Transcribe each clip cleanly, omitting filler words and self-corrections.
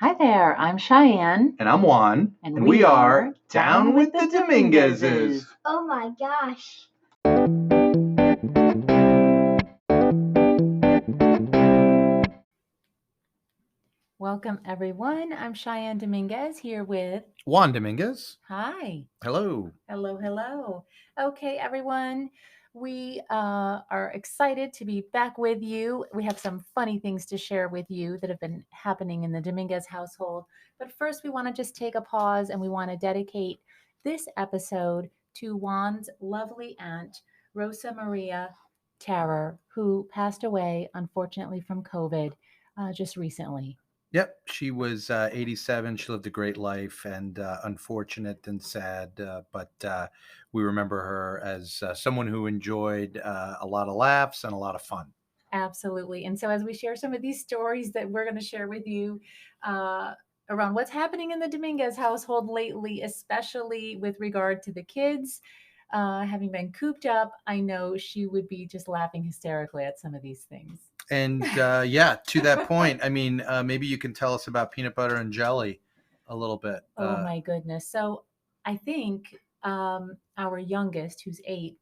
Hi there, I'm Cheyenne. And I'm Juan. And we are Down with the Dominguezes. Oh my gosh. Welcome, everyone. I'm Cheyenne Dominguez here with Juan Dominguez. Hi. Hello. Hello. Okay, everyone. We are excited to be back with you. We have some funny things to share with you that have been happening in the Dominguez household. But first, we want to just take a pause and we want to dedicate this episode to Juan's lovely aunt, Rosa Maria Terror, who passed away, unfortunately, from COVID just recently. Yep, she was 87. She lived a great life and unfortunate and sad, but we remember her as someone who enjoyed a lot of laughs and a lot of fun. Absolutely. And so, as we share some of these stories that we're going to share with you around what's happening in the Dominguez household lately, especially with regard to the kids having been cooped up, I know she would be just laughing hysterically at some of these things. And yeah, to that point, I mean, maybe you can tell us about peanut butter and jelly a little bit. Oh, my goodness. So, I think our youngest, who's 8,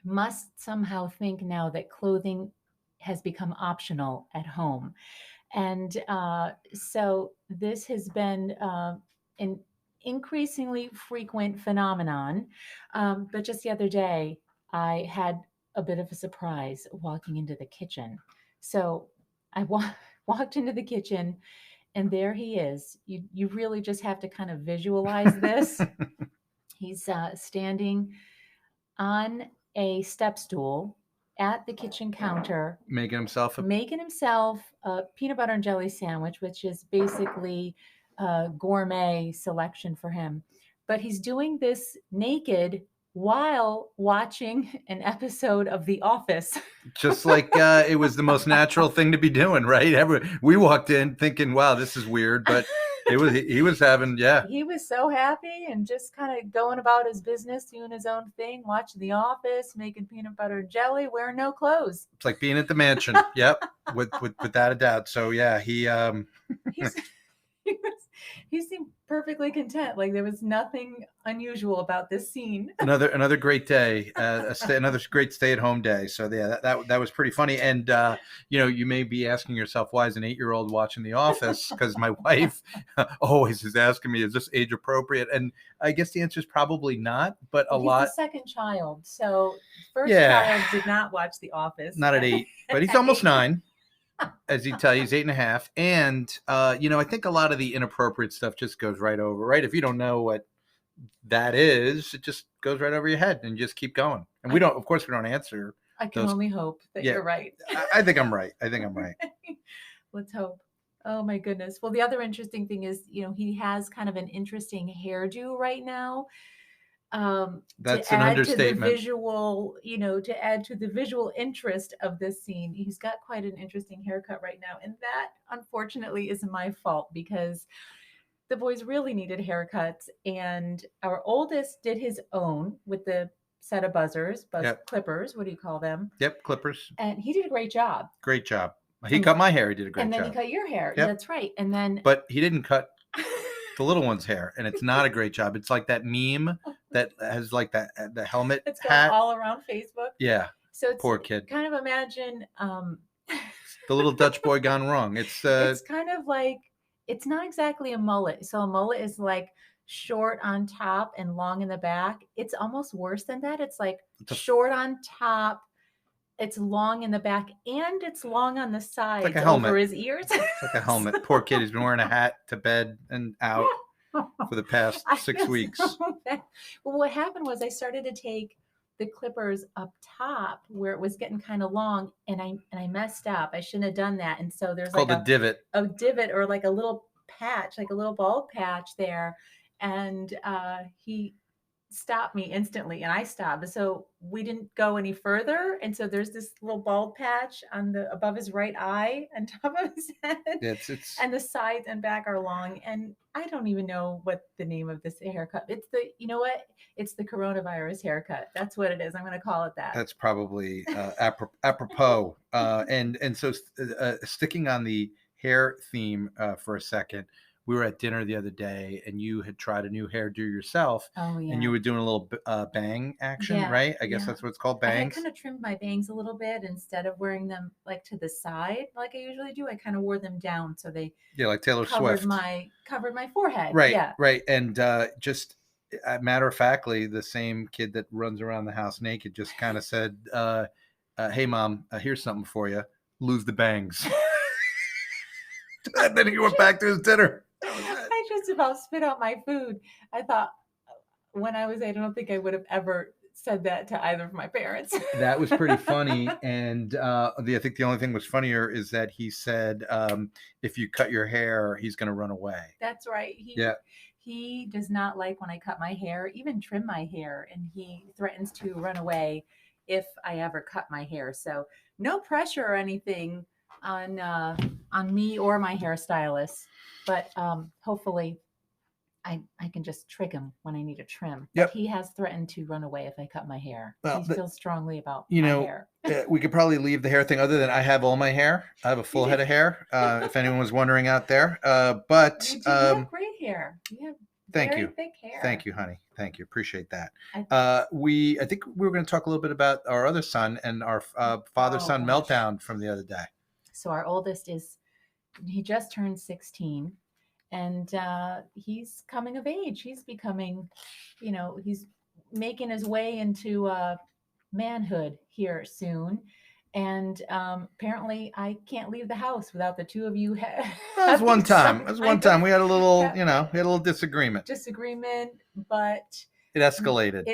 must somehow think now that clothing has become optional at home. And so this has been an increasingly frequent phenomenon. But just the other day, I had a bit of a surprise walking into the kitchen. So I walked into the kitchen, and there he is. You really just have to kind of visualize this. He's standing on a step stool at the kitchen counter, making himself a peanut butter and jelly sandwich, which is basically a gourmet selection for him. But he's doing this naked while watching an episode of The Office. just like it was the most natural thing to be doing, right? We walked in thinking, wow, this is weird, but he was having, yeah. He was so happy and just kind of going about his business, doing his own thing, watching The Office, making peanut butter and jelly, wearing no clothes. It's like being at the mansion. Yep, without a doubt. So yeah, he seemed perfectly content. Like there was nothing unusual about this scene. Another great day, another great stay-at-home day. So yeah, that was pretty funny. And you may be asking yourself, why is an 8-year-old watching The Office? Because my wife always is asking me, is this age appropriate? And I guess the answer is probably not. But he's lot. The second child, so first child did not watch The Office. Not at 8, but he's almost 9. As he tell you, he's 8.5. And, I think a lot of the inappropriate stuff just goes right over, right? If you don't know what that is, it just goes right over your head and you just keep going. And we don't answer. I can only hope that you're right. I think I'm right. Let's hope. Oh my goodness. Well, the other interesting thing is, he has kind of an interesting hairdo right now. That's an understatement. To add to the visual interest of this scene, he's got quite an interesting haircut right now, and that unfortunately is my fault because the boys really needed haircuts, and our oldest did his own with the set of buzzers, clippers. What do you call them? Yep, clippers. And he did a great job. Great job. He cut my hair. He did a great job. And then he cut your hair. Yep. That's right. And then, but he didn't cut the little one's hair, and it's not a great job. It's like that meme that has like the helmet it's hat all around Facebook. Yeah. So it's poor kid. Kind of imagine the little Dutch boy gone wrong. It's kind of like, it's not exactly a mullet. So a mullet is like short on top and long in the back. It's almost worse than that. It's like short on top, it's long in the back, and it's long on the sides, like over his ears. It's like a helmet. Poor kid. He's been wearing a hat to bed and out for the past 6 weeks. Well, what happened was I started to take the clippers up top where it was getting kind of long, and I messed up. I shouldn't have done that. And so there's called a divot or like a little patch, like a little bald patch there. And he stopped me instantly, and I stopped. So we didn't go any further. And so there's this little bald patch above his right eye on top of his head. It's and the sides and back are long. And I don't even know what the name of this haircut. It's it's the coronavirus haircut. That's what it is. I'm going to call it that. That's probably apropos. And so sticking on the hair theme for a second. We were at dinner the other day, and you had tried a new hairdo yourself, Oh, and yeah. you were doing a little bang action, Yeah, right? I guess yeah. that's what it's called, I had bangs. kind of trimmed my bangs a little bit instead of wearing them like to the side like I usually do. I kind of wore them down so they Yeah, like Taylor Swift. covered my forehead. Right, Yeah. right. And just matter of factly, the same kid that runs around the house naked just kind of said, "Hey, mom, here's something for you. Lose the bangs." And then he went back to his dinner. That was it. I just about spit out my food. I thought when I was eight, I don't think I would have ever said that to either of my parents. That was pretty funny. And I think the only thing was funnier is that he said, if you cut your hair, he's going to run away. That's right. Yeah. He does not like when I cut my hair, even trim my hair, and he threatens to run away if I ever cut my hair. So no pressure or anything on me or my hairstylist, but hopefully I can just trick him when I need a trim. But Yep. he has threatened to run away if I cut my hair. Well, He feels strongly about you my know, hair. we could probably leave the hair thing, other than I have all my hair. I have a full head of hair, if anyone was wondering out there. But You have great hair. You have thank very you. thick hair. Thank you, honey. Thank you. Appreciate that. I I think we were going to talk a little bit about our other son and our father-son gosh. meltdown from the other day. So our oldest he just turned 16, and he's coming of age. He's becoming, he's making his way into manhood here soon. And apparently, I can't leave the house without the two of you That was one time. We had a little, we had a little disagreement. But it escalated.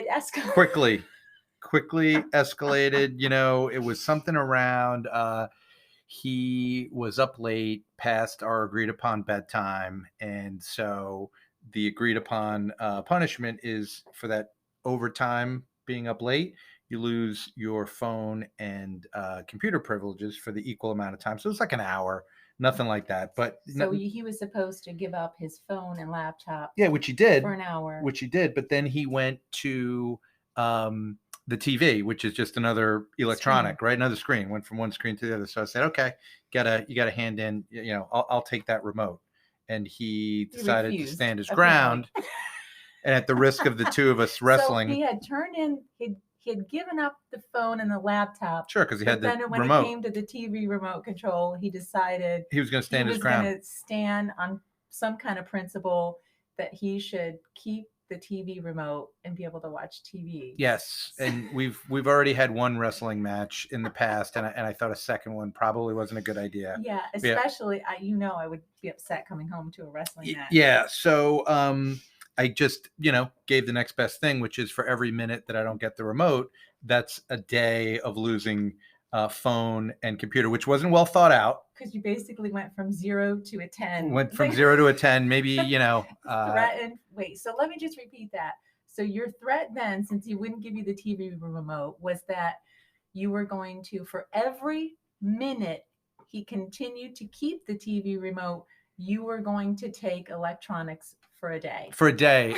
Quickly escalated. It was something around. He was up late past our agreed upon bedtime, and so the agreed upon punishment is for that overtime being up late, you lose your phone and computer privileges for the equal amount of time. So it's like an hour, nothing like that. But so he was supposed to give up his phone and laptop. Yeah, which he did for an hour. Which he did, but then he went to the TV, which is just another electronic, right? Another screen. Went from one screen to the other. So I said, okay, you gotta hand in. I'll take that remote. And he decided to stand his ground. And at the risk of the two of us wrestling, so he had turned in. He had given up the phone and the laptop. Sure, because he had the remote. When it came to the TV remote control, he decided he was going to stand his ground. He was going to stand on some kind of principle that he should keep the TV remote and be able to watch TV. Yes, and we've already had one wrestling match in the past, and I thought a second one probably wasn't a good idea. Yeah, especially I would be upset coming home to a wrestling match. Yeah, so I just gave the next best thing, which is for every minute that I don't get the remote, that's a day of losing phone and computer, which wasn't well thought out. Because you basically went from 0 to a 10. Went from 0 to a 10, maybe, threatened. Wait, so let me just repeat that. So your threat then, since he wouldn't give you the TV remote, was that you were going to, for every minute he continued to keep the TV remote, you were going to take electronics for a day.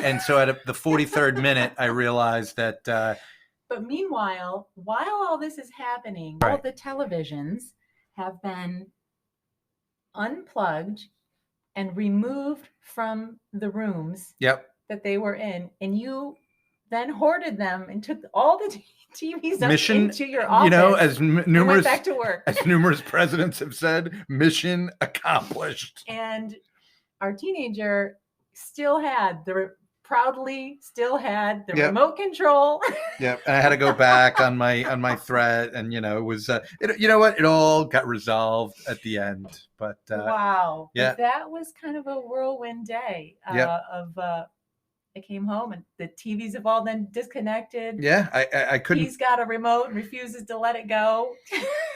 And so at the 43rd minute, I realized that. But meanwhile, while all this is happening, all the televisions have been unplugged and removed from the rooms that they were in, and you then hoarded them and took all the TVs up into your office. As numerous went back to work. As numerous presidents have said, mission accomplished. And our teenager proudly still had the remote control. Yep, and I had to go back on my threat, and it was it all got resolved at the end. But wow, yeah, that was kind of a whirlwind day. I came home and the TVs have all been disconnected. Yeah, I couldn't. He's got a remote and refuses to let it go.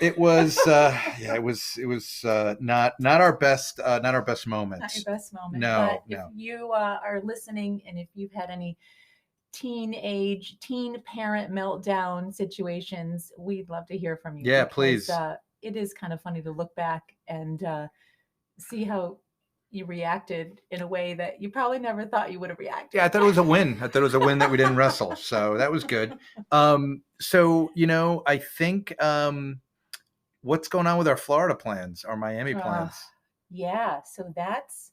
It was it was not our best moments. Not your best moment. No, but if you are listening, and if you've had any teen parent meltdown situations, we'd love to hear from you. Yeah, please. It is kind of funny to look back and see how you reacted in a way that you probably never thought you would have reacted. Yeah, I thought it was a win. That we didn't wrestle. So that was good. So, I think what's going on with our Florida plans, our Miami plans? Yeah, so that's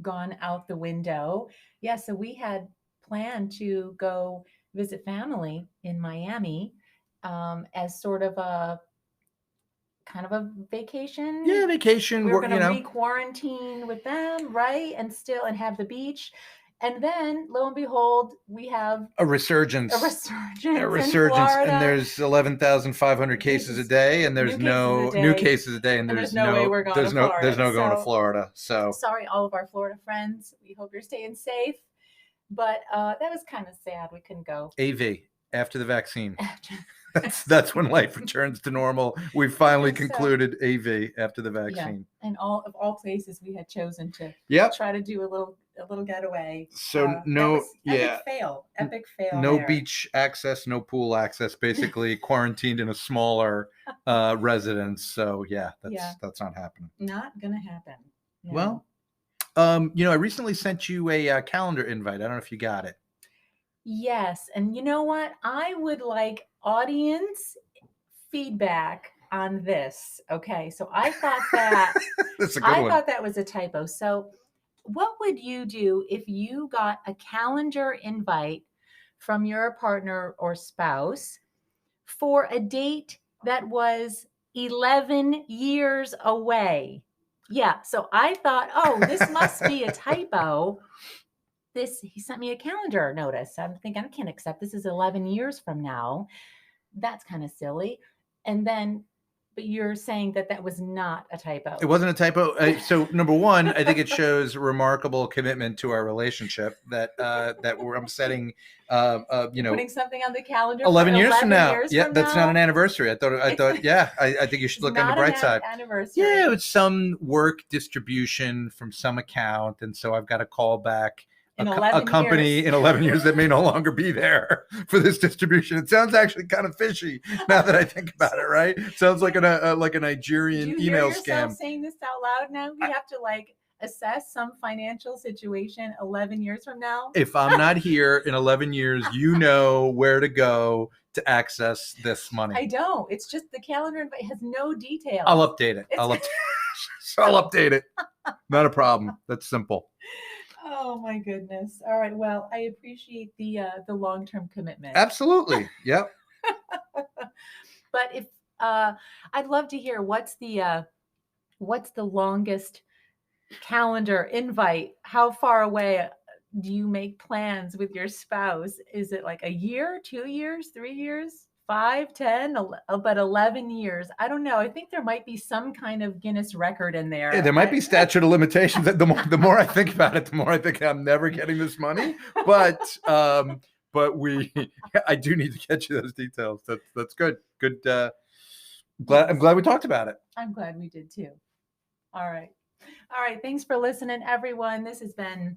gone out the window. Yeah, so we had planned to go visit family in Miami as sort of a kind of a Yeah, vacation. vacation, We were going you to know, re-quarantine with them, right? And still and have the beach. And then lo and behold, we have a a resurgence. A resurgence in resurgence, and Florida. there's 11,500 cases a Cases, day, and there's new cases a no new day, cases a day, and and there's no way we're going to there's Florida. no going to So Florida. So sorry, all of our Florida friends. We hope you're staying safe. But that was kind of sad. We couldn't go. AV after the vaccine. That's when life returns to normal. We finally concluded AV after the vaccine. Yeah, and all of all places we had chosen to Yep. try to do a little getaway. So Epic fail no there. beach access, no pool access. Basically quarantined in a smaller residence. So that's not happening. Not gonna happen. No. Well, I recently sent you a calendar invite. I don't know if you got it. Yes, and you know what? I would like audience feedback on this. Okay, so I thought that That's a good one. thought that was a typo. So, what would you do if you got a calendar invite from your partner or spouse for a date that was 11 years away? Yeah, so I thought, oh, this must be a typo. He sent me a calendar notice. I'm thinking, I can't accept this is 11 years from now. That's kind of silly. And then, but you're saying that was not a typo. It wasn't a typo. So number one, I think it shows remarkable commitment to our relationship that I'm setting, putting something on the calendar 11 years from now. Yeah, from that's now? not an anniversary. I thought, yeah, I think you should look on the bright side. Anniversary. Yeah, it's some work distribution from some account, and so I've got to call back a company in 11 years that may no longer be there for this distribution. It sounds actually kind of fishy now that I think about it, right? It sounds like a Nigerian email scam. Do you hear yourself saying this out loud now? We have to assess some financial situation 11 years from now. If I'm not here in 11 years, you know where to go to access this money. I don't. It's just the calendar invite has no details. I'll update it. I'll update it. Not a problem. That's simple. Oh my goodness. All right. Well, I appreciate the long-term commitment. Absolutely. Yep. But if I'd love to hear what's the longest calendar invite? How far away do you make plans with your spouse? Is it like a year, 2 years, 3 years? 5, 10, but 11 years. I don't know. I think there might be some kind of Guinness record in there. Yeah, there might be statute of limitations. The more I think about it, the more I think I'm never getting this money. But I do need to get you those details. That's good. Good. I'm glad we talked about it. I'm glad we did too. All right. Thanks for listening, everyone. This has been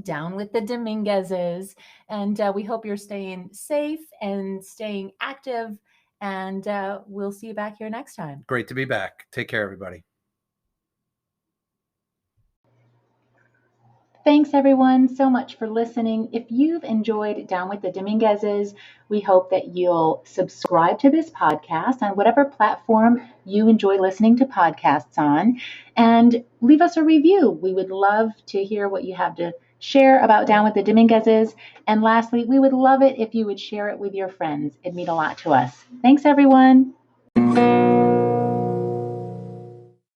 Down with the Dominguezes, and we hope you're staying safe and staying active, and we'll see you back here next time. Great to be back. Take care, everybody. Thanks, everyone, so much for listening. If you've enjoyed Down with the Dominguezes, we hope that you'll subscribe to this podcast on whatever platform you enjoy listening to podcasts on, and leave us a review. We would love to hear what you have to share about Down with the Dominguezes. And lastly, we would love it if you would share it with your friends. It'd mean a lot to us. Thanks, everyone.